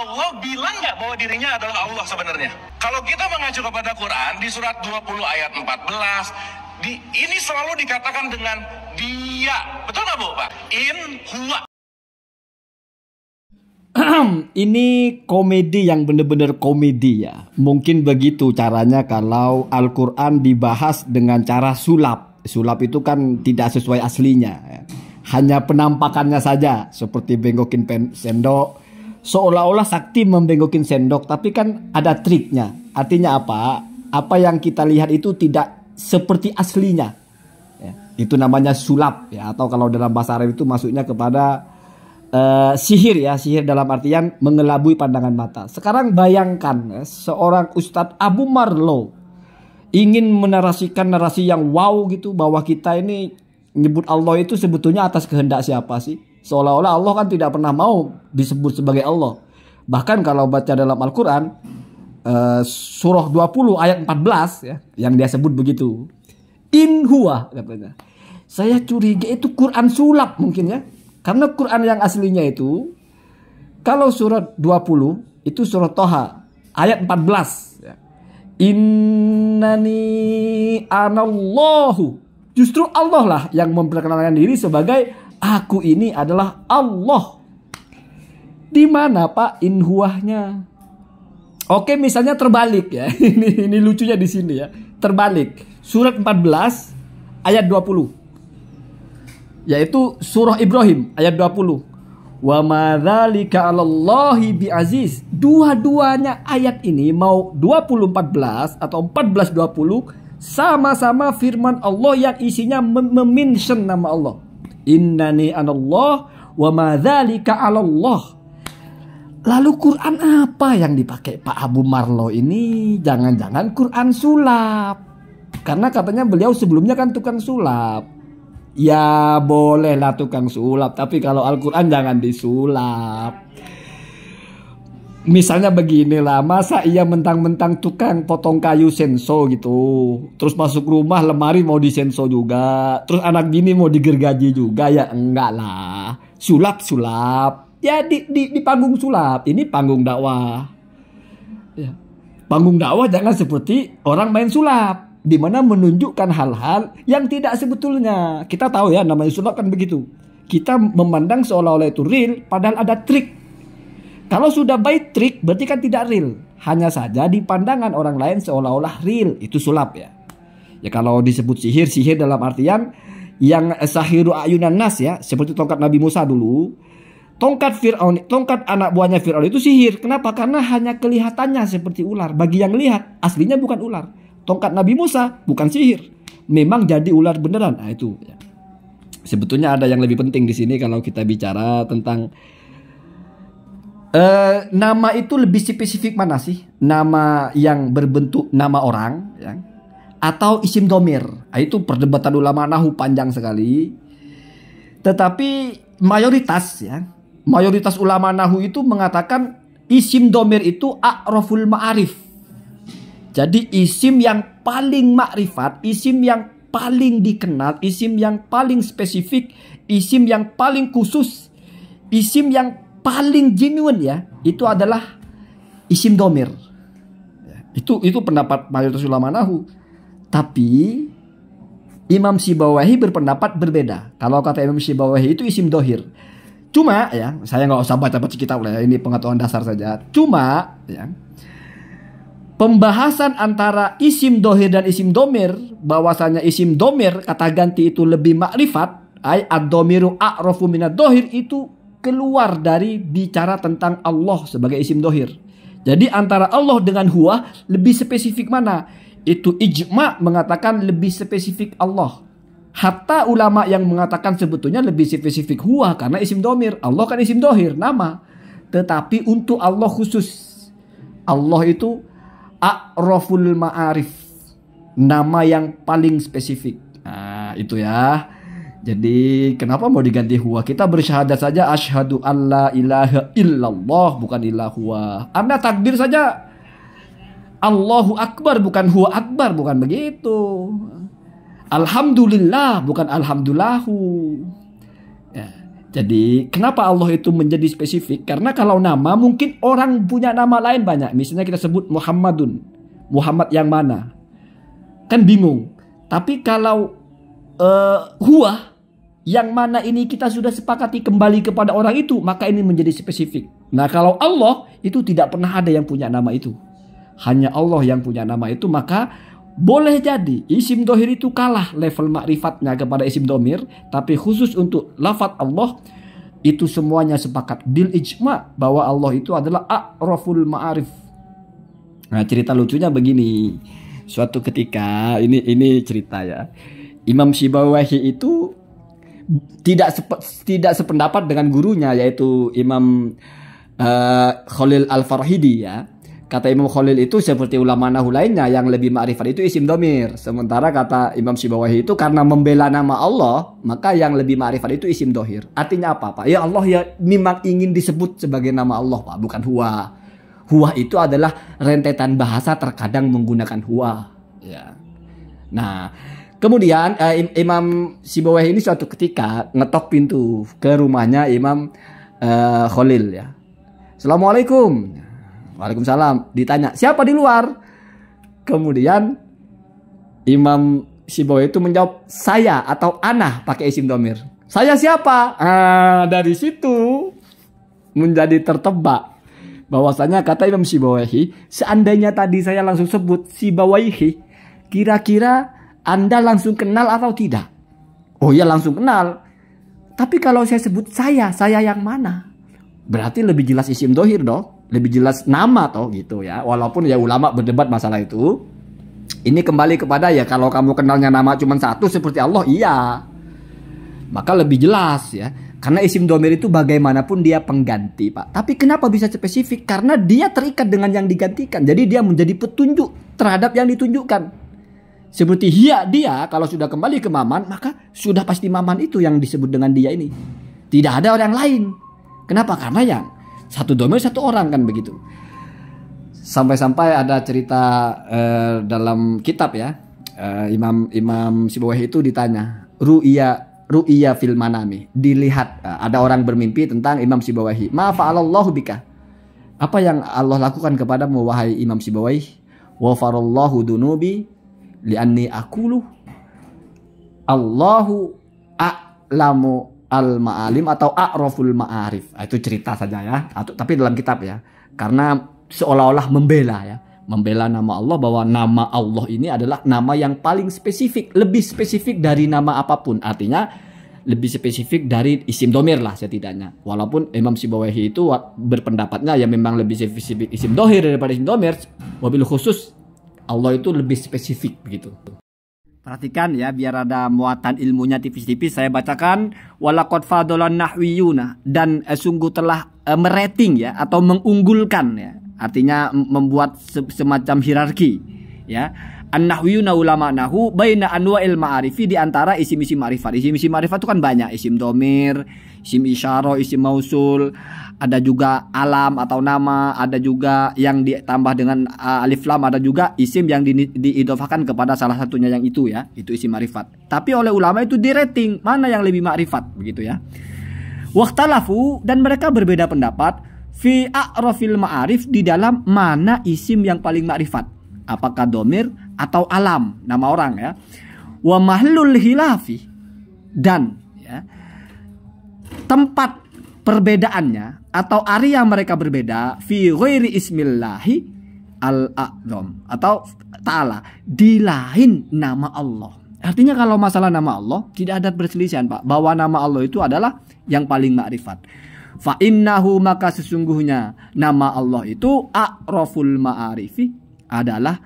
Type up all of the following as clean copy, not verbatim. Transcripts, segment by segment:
Allah bilang nggak bahwa dirinya adalah Allah sebenarnya? Kalau kita mengacu kepada Quran di surat 20 ayat 14, ini selalu dikatakan dengan dia. Betul nggak Bu, Pak? In huwa. Ini komedi yang benar-benar komedi ya. Mungkin begitu caranya kalau Al-Quran dibahas dengan cara sulap. Sulap itu kan tidak sesuai aslinya ya. Hanya penampakannya saja. Seperti bengokin sendok. Seolah-olah sakti membengokin sendok. Tapi kan ada triknya. Artinya apa? Apa yang kita lihat itu tidak seperti aslinya ya. Itu namanya sulap ya. Atau kalau dalam bahasa Arab itu masuknya kepada sihir ya, sihir dalam artian mengelabui pandangan mata. Sekarang bayangkan seorang Ustadz Abu Marlow ingin menarasikan narasi yang wow gitu, bahwa kita ini nyebut Allah itu sebetulnya atas kehendak siapa sih? Seolah-olah Allah kan tidak pernah mau disebut sebagai Allah. Bahkan kalau baca dalam Al-Quran surah 20 ayat 14 ya, yang dia sebut begitu. In huwa katanya. Saya curiga itu Quran sulap mungkin ya. Karena Quran yang aslinya itu, kalau surat 20 itu surat Toha ayat 14 ya. Innani anallahu. Justru Allah lah yang memperkenalkan diri sebagai aku ini adalah Allah. Di mana Pak in huwahnya? Oke, misalnya terbalik ya. Ini lucunya di sini ya. Terbalik. Surat 14 ayat 20. Yaitu surah Ibrahim ayat 20. Wa madzalika 'alallahi biaziz. Dua-duanya ayat ini mau 2014 atau 1420 sama-sama firman Allah yang isinya memention nama Allah. Innani anallah wa madzalika 'alallah. Lalu Quran apa yang dipakai Pak Abu Marlow ini? Jangan-jangan Quran sulap. Karena katanya beliau sebelumnya kan tukang sulap. Ya bolehlah tukang sulap, tapi kalau Al-Quran jangan disulap. Misalnya beginilah, masa iya mentang-mentang tukang potong kayu senso gitu, terus masuk rumah lemari mau disenso juga, terus anak bini mau digergaji juga? Ya enggak lah. Sulap-sulap ya di panggung sulap. Ini panggung dakwah ya. Panggung dakwah jangan seperti orang main sulap, di mana menunjukkan hal-hal yang tidak sebetulnya. Kita tahu ya, namanya sulap kan begitu. Kita memandang seolah-olah itu real, padahal ada trik. Kalau sudah by trik, berarti kan tidak real. Hanya saja di pandangan orang lain seolah-olah real. Itu sulap ya. Ya kalau disebut sihir, sihir dalam artian yang sahiru ayunan nas ya. Seperti tongkat Nabi Musa dulu. Tongkat Fir'aun, tongkat anak buahnya Fir'aun itu sihir. Kenapa? Karena hanya kelihatannya seperti ular. Bagi yang lihat, aslinya bukan ular. Tongkat Nabi Musa bukan sihir, memang jadi ular beneran. Nah itu ya. Sebetulnya ada yang lebih penting di sini kalau kita bicara tentang nama itu lebih spesifik mana sih? Nama yang berbentuk nama orang ya, atau isim domir? Nah, itu perdebatan ulama nahu panjang sekali. Tetapi mayoritas ya, mayoritas ulama nahu itu mengatakan isim domir itu a'raful ma'arif. Jadi isim yang paling makrifat, isim yang paling dikenal, isim yang paling spesifik, isim yang paling khusus, isim yang paling genuine ya, itu adalah isim domir. Itu pendapat mayoritas ulama nahu. Tapi Imam Sibawahi berpendapat berbeda. Kalau kata Imam Sibawahi itu isim dohir. Cuma ya, saya nggak usah baca-baca kitab lah ya, ini pengetahuan dasar saja. Cuma ya, pembahasan antara isim dohir dan isim domir, bahwasanya isim domir kata ganti itu lebih makrifat, ay ad-domiru a'rafu minad dohir, itu keluar dari bicara tentang Allah sebagai isim dohir. Jadi antara Allah dengan huwa lebih spesifik mana? Itu ijma' mengatakan lebih spesifik Allah. Hatta ulama yang mengatakan sebetulnya lebih spesifik huwa karena isim domir. Allah kan isim dohir, nama. Tetapi untuk Allah khusus. Allah itu a'raful ma'arif, nama yang paling spesifik. Nah itu ya. Jadi kenapa mau diganti huwa? Kita bersyahadat saja asyhadu alla ilaha illallah, bukan ilahua. Anda takbir saja Allahu akbar, bukan huwa akbar, bukan begitu. Alhamdulillah, bukan alhamdulillahu ya. Jadi kenapa Allah itu menjadi spesifik? Karena kalau nama mungkin orang punya nama lain banyak. Misalnya kita sebut Muhammadun. Muhammad yang mana? Kan bingung. Tapi kalau huwa yang mana ini kita sudah sepakati kembali kepada orang itu, maka ini menjadi spesifik. Nah kalau Allah itu tidak pernah ada yang punya nama itu. Hanya Allah yang punya nama itu, maka boleh jadi isim dohir itu kalah level makrifatnya kepada isim domir. Tapi khusus untuk lafadz Allah itu semuanya sepakat bil ijma bahwa Allah itu adalah a'raful ma'arif. Nah cerita lucunya begini. Suatu ketika ini cerita ya. Imam Syibawahi itu tidak sependapat dengan gurunya, yaitu Imam Khalil Al-Farhidi ya. Kata Imam Khalil itu seperti ulama nahu lainnya yang lebih ma'rifat itu isim domir. Sementara kata Imam Syibawahi itu karena membela nama Allah, maka yang lebih ma'rifat itu isim dohir. Artinya apa Pak? Ya Allah ya memang ingin disebut sebagai nama Allah Pak, bukan huwa. Huwa itu adalah rentetan bahasa terkadang menggunakan huwa. Ya. Nah, kemudian Imam Syibawahi ini suatu ketika ngetok pintu ke rumahnya Imam Khalil ya. Assalamualaikum. Waalaikumsalam. Ditanya siapa di luar. Kemudian Imam Syibawahi itu menjawab saya atau ana pakai isim domir. Saya siapa? Dari situ menjadi tertebak bahwasanya kata Imam Syibawahi, seandainya tadi saya langsung sebut Syibawahi, kira-kira Anda langsung kenal atau tidak? Oh ya langsung kenal. Tapi kalau saya sebut saya yang mana? Berarti lebih jelas isim dohir dong. Lebih jelas nama toh gitu ya. Walaupun ya ulama berdebat masalah itu. Ini kembali kepada ya kalau kamu kenalnya nama cuma satu seperti Allah, iya. Maka lebih jelas ya. Karena isim domir itu bagaimanapun dia pengganti Pak. Tapi kenapa bisa spesifik? Karena dia terikat dengan yang digantikan. Jadi dia menjadi petunjuk terhadap yang ditunjukkan. Seperti dia kalau sudah kembali ke Maman, maka sudah pasti Maman itu yang disebut dengan dia ini. Tidak ada orang lain. Kenapa? Karena yang satu domir satu orang kan begitu. Sampai-sampai ada cerita dalam kitab ya. Imam Syibawahi itu ditanya, ru'ya fil manami. Dilihat ada orang bermimpi tentang Imam Syibawahi. Ma fa'alallahu bika. Apa yang Allah lakukan kepadamu wahai Imam Syibawahi? Wa farallahu dunubi li'anni aqulu Allahu a'lamu al-ma'alim atau a'raful ma'arif. Itu cerita saja ya. Tapi dalam kitab ya. Karena seolah-olah membela nama Allah, bahwa nama Allah ini adalah nama yang paling spesifik, lebih spesifik dari nama apapun. Artinya lebih spesifik dari isim domir lah setidaknya. Walaupun Imam Syibawahi itu berpendapatnya ya memang lebih spesifik isim dohir daripada isim domir. Wabil khusus Allah itu lebih spesifik begitu. Perhatikan ya biar ada muatan ilmunya tipis-tipis, saya bacakan walaqad fadolan nahwiyuna, dan sungguh telah merating ya atau mengunggulkan ya. Artinya membuat semacam hierarki ya. An-nahwiyuna ulama nahu baina anwa'il ma'arifi, di antara isim-isim ma'rifat. Isim-isim ma'rifat itu kan banyak, isim domir, isim isyarah, isim mausul, ada juga alam atau nama, ada juga yang ditambah dengan alif lam, ada juga isim yang diidhofahkan kepada salah satunya yang itu ya, itu isim ma'rifat. Tapi oleh ulama itu di rating mana yang lebih ma'rifat begitu ya. Waqtalafu, dan mereka berbeda pendapat fi a'rafil ma'arif, di dalam mana isim yang paling ma'rifat, apakah domir atau alam, nama orang ya. Wa mahlul hilafi, dan ya, tempat perbedaannya atau area mereka berbeda fi ghairi ismillahi al-a'zam atau ta'ala, di lain nama Allah. Artinya kalau masalah nama Allah tidak ada perselisihan Pak, bahwa nama Allah itu adalah yang paling ma'rifat. Fa innahu, maka sesungguhnya nama Allah itu a'raful ma'arifi, adalah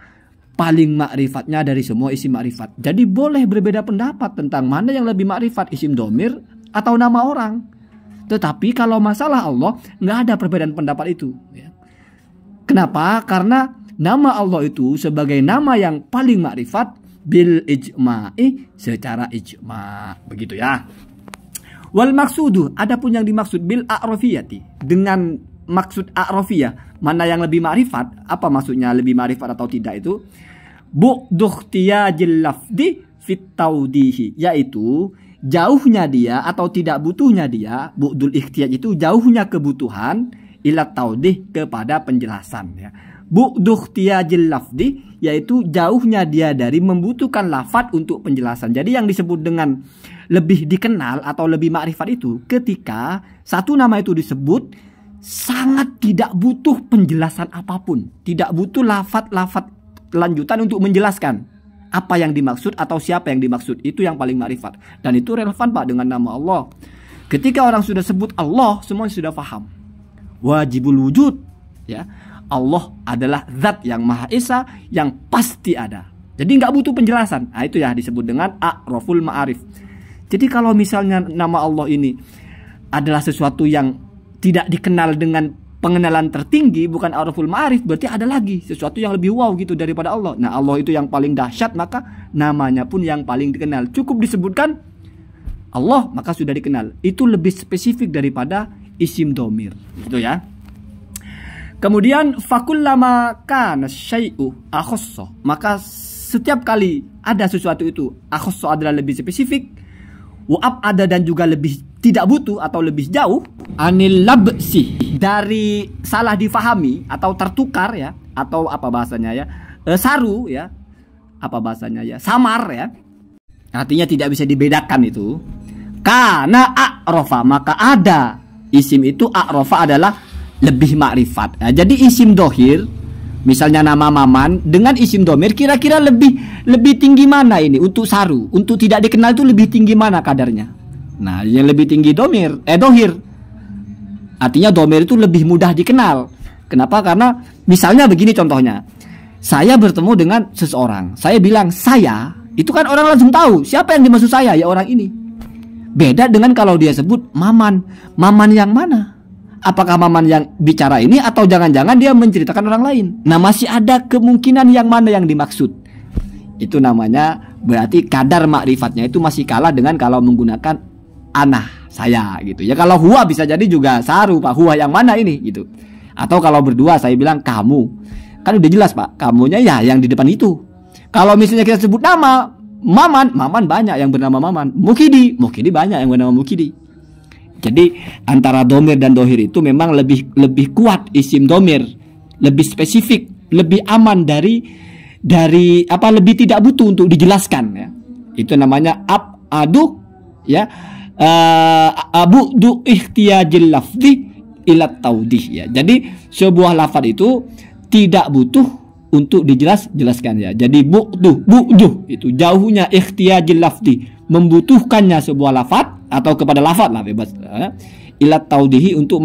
paling ma'rifatnya dari semua isim ma'rifat. Jadi boleh berbeda pendapat tentang mana yang lebih ma'rifat, isim domir atau nama orang. Tetapi kalau masalah Allah nggak ada perbedaan pendapat itu ya. Kenapa? Karena nama Allah itu sebagai nama yang paling ma'rifat bil ijma'i, secara ijma' begitu ya. Wal maksudu, adapun yang dimaksud bil a'rafiyati, dengan maksud a'rafiyah, mana yang lebih ma'rifat, apa maksudnya lebih ma'rifat atau tidak itu? Bu'dukhtiyajil lafdi fit taudihi, yaitu jauhnya dia atau tidak butuhnya dia, bu'dul ikhtiyaj itu jauhnya kebutuhan, ila taudih kepada penjelasan ya. Bu'du ikhtiyajil lafdi yaitu jauhnya dia dari membutuhkan lafaz untuk penjelasan. Jadi yang disebut dengan lebih dikenal atau lebih makrifat itu ketika satu nama itu disebut sangat tidak butuh penjelasan apapun, tidak butuh lafaz-lafaz lanjutan untuk menjelaskan apa yang dimaksud atau siapa yang dimaksud. Itu yang paling makrifat. Dan itu relevan Pak dengan nama Allah. Ketika orang sudah sebut Allah, semua sudah paham. Wajibul wujud ya. Allah adalah zat yang Maha Esa, yang pasti ada. Jadi nggak butuh penjelasan. Nah, itu ya disebut dengan a'raful ma'arif. Jadi kalau misalnya nama Allah ini adalah sesuatu yang tidak dikenal dengan pengenalan tertinggi, bukan a'raful ma'arif, berarti ada lagi sesuatu yang lebih wow gitu daripada Allah. Nah, Allah itu yang paling dahsyat, maka namanya pun yang paling dikenal. Cukup disebutkan Allah, maka sudah dikenal. Itu lebih spesifik daripada isim domir. Gitu ya. Kemudian fakullama kana syai'u akhosso, maka setiap kali ada sesuatu itu akhosso adalah lebih spesifik, wa'ab ada dan juga lebih tidak butuh atau lebih jauh, anil labsi dari salah difahami atau tertukar ya, atau apa bahasanya ya, saru ya, apa bahasanya ya, samar ya, artinya tidak bisa dibedakan itu. Karena a'rofa, maka ada isim itu a'rofa adalah lebih makrifat. Nah, jadi isim dohir, misalnya nama Maman dengan isim domir, kira-kira lebih tinggi mana ini untuk saru, untuk tidak dikenal itu lebih tinggi mana kadarnya? Nah, yang lebih tinggi dohir. Artinya domir itu lebih mudah dikenal. Kenapa? Karena misalnya begini contohnya, saya bertemu dengan seseorang, saya bilang saya, itu kan orang langsung tahu siapa yang dimaksud saya, ya orang ini. Beda dengan kalau dia sebut Maman. Maman yang mana? Apakah Maman yang bicara ini atau jangan-jangan dia menceritakan orang lain? Nah, masih ada kemungkinan yang mana yang dimaksud. Itu namanya berarti kadar makrifatnya itu masih kalah dengan kalau menggunakan ana, saya gitu ya. Kalau huwa bisa jadi juga saru, Pak, huwa yang mana ini gitu. Atau kalau berdua saya bilang kamu, kan udah jelas Pak, kamunya ya yang di depan itu. Kalau misalnya kita sebut nama Maman, Maman banyak yang bernama Maman. Mukidi, Mukidi banyak yang bernama Mukidi. Jadi antara domir dan dohir itu memang lebih kuat isim domir, lebih spesifik, lebih aman dari apa, lebih tidak butuh untuk dijelaskan ya. Itu namanya abadu ya, bu'du ikhtiyajil lafzi ila taudih ya. Jadi sebuah lafaz itu tidak butuh untuk dijelaskan ya. Jadi bu'du itu jauhnya ikhtiyajil lafzi, membutuhkannya sebuah lafaz atau kepada lafaz lah bebas ila taudihi untuk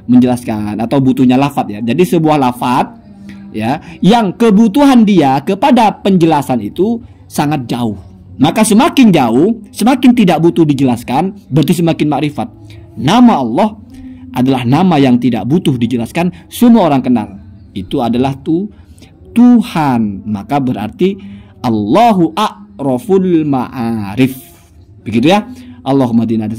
menjelaskan atau butuhnya lafaz ya. Jadi sebuah lafaz ya yang kebutuhan dia kepada penjelasan itu sangat jauh, maka semakin jauh semakin tidak butuh dijelaskan, berarti semakin makrifat. Nama Allah adalah nama yang tidak butuh dijelaskan, semua orang kenal. Itu adalah Tuhan, maka berarti Allahu a'raful ma'arif. Begitu ya. Allahumma dina